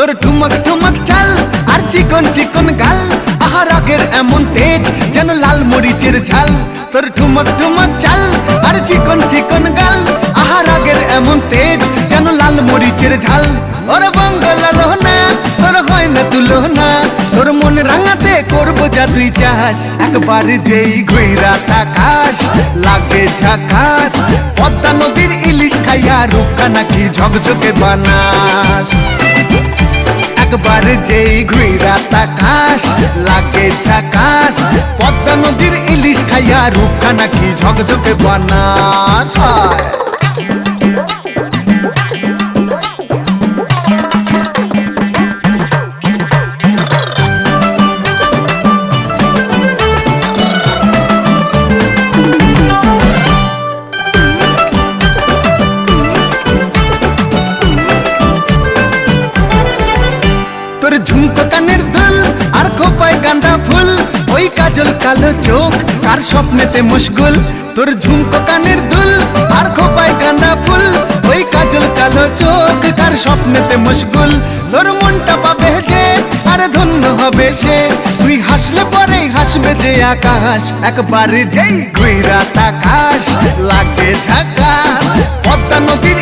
তোর ঠুমক ঠুমক চাল আর চিকন চিকন গাল, আহা রাগের এমন তেজ যেন লাল মরিচের ঝাল। তোর ঠুমক ঠুমক চাল আর চিকন চিকন গাল, আহা রাগের এমন তেজ যেন লাল মরিচের ঝাল। ওরে বঙ্গলাল না তোর হয় না তুলনা, তোর মন রাঙাতে করবো যা তুই চাস। একবার যেই ঘুইরা তাকাস লাগে ঝাকাস, পদ্মা নদীর ইলিশ খাইয়া রূপকা নাকি ঝকঝকে বানাস। একবার যেই ঘুইরা তাকাস লাগে ঝাকাস, পদ্মা নদীর ইলিশ খাইয়া রূপকা নাকি ঝকঝকে বানাস। তোর ঝুমকো কানের দুল আর খোপায় গাঁদা ফুল, ওই কাজল কালো চোখ কার স্বপ্নেতে মশগুল। তোর ঝুমকো কানের দুল আর খোপায় গাঁদা ফুল, ওই কাজল কালো চোখ কার স্বপ্নেতে মশগুল। তোর মনটা পাবে যে আর ধন্য হবে সে, তুই হাসলে পরেই হাসবে যে আকাশ। একবার যেই ঘুইরা তাকাস লাগে ঝাকাস, পদ্মা নদীর